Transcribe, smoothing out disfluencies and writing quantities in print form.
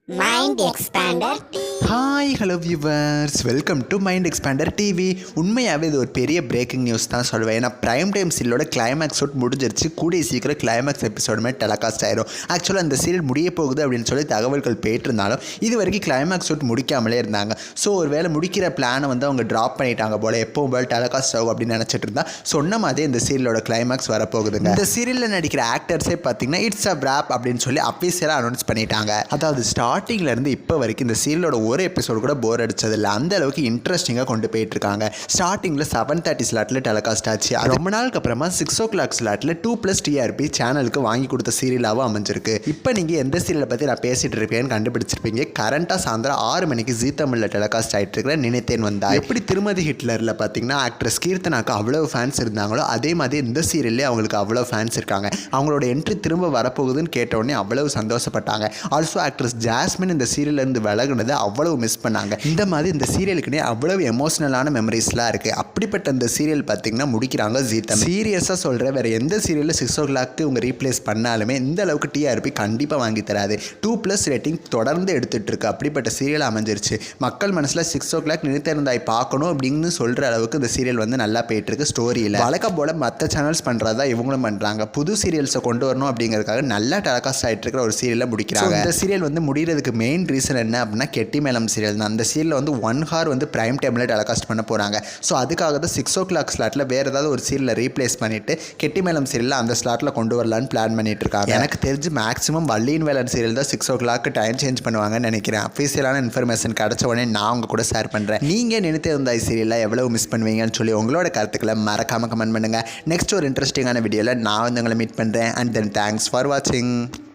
Mind Expander hi hello viewers, welcome to mind expander TV. உண்மையாகவே இது ஒரு பெரிய பிரேக்கிங் நியூஸ் தான் சொல்லுவேன். ஏன்னா ப்ரைம் டைம் சீரியலோட கிளைமேக்ஸ் அவுட் முடிஞ்சிருச்சு. கூடிய சீக்கிரம் கிளைமேக்ஸ் எபிசோடுமே டெலகாஸ்ட் ஆயிரும். ஆக்சுவலாக அந்த சீரியல் முடிய போகுது அப்படின்னு சொல்லி தகவல்கள் போயிட்டுருந்தாலும் இது வரைக்கும் கிளைமேக்ஸ் அவுட் முடிக்காமலே இருந்தாங்க. ஸோ ஒரு வேளை முடிக்கிற பிளானை வந்து அவங்க ட்ராப் பண்ணிட்டாங்க போல். எப்போவும் போல் டெலகாஸ்ட் ஆகும் அப்படின்னு நினச்சிட்டு இருந்தா சொன்ன மாதிரி இந்த சீரியலோட கிளைமேக்ஸ் வரப்போகுதுங்க. இந்த சீரியலில் நடிக்கிற ஆக்டர்ஸே பார்த்தீங்கன்னா இட்ஸ் அ ராப் அப்படின்னு சொல்லி அஃபீஷியலாக அனௌன்ஸ் பண்ணிட்டாங்க. அதாவது ஸ்டார்டிங்லேருந்து இப்போ வரைக்கும் இந்த சீரியலோட ஒரு எபிசோடு கூட போர் அடிச்சதில்லை. அந்த அளவுக்கு இன்ட்ரெஸ்டிங்காக கொண்டு போயிட்டு இருக்காங்க. ஸ்டார்டிங்கில் 7:30 ஸ்லாட்டில் டெலகாஸ்ட் ஆச்சு. ரொம்ப நாளுக்கு அப்புறமா 6 o'clock ஸ்லாட்டில் 2+ TRP சேனலுக்கு வாங்கி கொடுத்த சீரியலாகவும் அமைஞ்சிருக்கு. இப்போ நீங்கள் எந்த சீரியலை பற்றி நான் பேசிகிட்டு இருப்பேன்னு கண்டுபிடிச்சிருப்பீங்க. கரண்ட்டாக சாயந்தரம் 6 மணிக்கு ஜீ தமிழில் டெலகாஸ்ட் ஆகிட்டு இருக்கிற நினைத்தேன் வந்தா. எப்படி திருமதி ஹிட்லரில் பார்த்தீங்கன்னா ஆக்ட்ரஸ் கீர்த்தனாக்கு அவ்வளோ ஃபேன்ஸ் இருந்தாங்களோ அதே மாதிரி இந்த சீரியல்லே அவங்களுக்கு அவ்வளோ ஃபேன்ஸ் இருக்காங்க. அவங்களோட என்ட்ரி திரும்ப வரப்போகுதுன்னு கேட்டவுடனே அவ்வளவு சந்தோஷப்பட்டாங்க. ஆல்சோ ஆக்ட்ரஸ் ஜாஸ்மின் இந்த சீரியல்லேருந்து விலகுனதை அவ்வளவு மிஸ் பண்ணாங்க. இந்த மாதிரி இந்த சீரியலுக்குனே அவ்வளவு எமோஷனலான மெமரிஸ்லாம் இருக்குது. அப்படிப்பட்ட இந்த சீரியல் பார்த்தீங்கன்னா முடிக்கிறாங்க ஜீ தமிழ். சீரியஸாக சொல்கிறேன், வேறு எந்த சீரியலில் 6 o'clock இவங்க ரீப்ளேஸ் பண்ணாலுமே இந்த அளவுக்கு டிஆர்பி கண்டிப்பாக வாங்கி தராது. 2+ ரேட்டிங் தொடர்ந்து எடுத்துகிட்டு இருக்கு. அப்படிப்பட்ட சீரியல் அமைஞ்சிருச்சு. மக்கள் மனசில் 6 o'clock நினைத்திருந்தாய் பார்க்கணும் அப்படின்னு சொல்கிற அளவுக்கு இந்த சீரியல் வந்து நல்லா போயிட்டுருக்கு. ஸ்டோரியில் வழக்கம் போல் மற்ற சேனல்ஸ் பண்ணுறது தான் இவங்களும் பண்ணுறாங்க. புது சீரியல்ஸை கொண்டு வரணும் அப்படிங்கிறதுக்காக நல்லா டெலகாஸ்ட் ஆகிட்டு இருக்கிற ஒரு சீரியலை முடிக்கிறாங்க. இந்த சீரியல் வந்து முடிகிறதுக்கு மெயின் ரீசன் என்ன அப்படின்னா கெட்டி மேளம் சீரியல் தான். அந்த சீரியல் வந்து 1 hour வந்து பிரைம் டைமில் டெலகாஸ்ட் பண்ண போகிறாங்க. ஸோ அதுக்காக தான் 6 o'clock ஸ்லாட்டில் வேறு ஏதாவது ஒரு சீரியலை ரீப்ளேஸ் பண்ணிவிட்டு கெட்டி மேளம் சீரியலில் அந்த ஸ்லாட்டில் கொண்டு வரலான்னு பிளான் பண்ணிட்டு இருக்காங்க. எனக்கு தெரிஞ்சு மேக்ஸிமம் வள்ளியின் வேலன் சீரியல் தான் 6 o'clock டைம் சேஞ்ச் பண்ணுவாங்கன்னு நினைக்கிறேன். அஃபீஷியலான இன்ஃபர்மேஷன் கிடச்ச உடனே நான் உங்க கூட ஷேர் பண்ணுறேன். நீங்கள் நினைத்திருந்தாய் சீரியலில் எவ்வளவு மிஸ் பண்ணுவீங்கன்னு சொல்லி உங்களோட கருத்துக்களை மறக்காமல் கமெண்ட் பண்ணுங்கள். நெக்ஸ்ட் ஒரு இன்ட்ரெஸ்டிங்கான வீடியோவில் நான் வந்து உங்களை மீட் பண்ணுறேன். அண்ட் தென் தேங்க்ஸ் ஃபார் வாட்சிங்.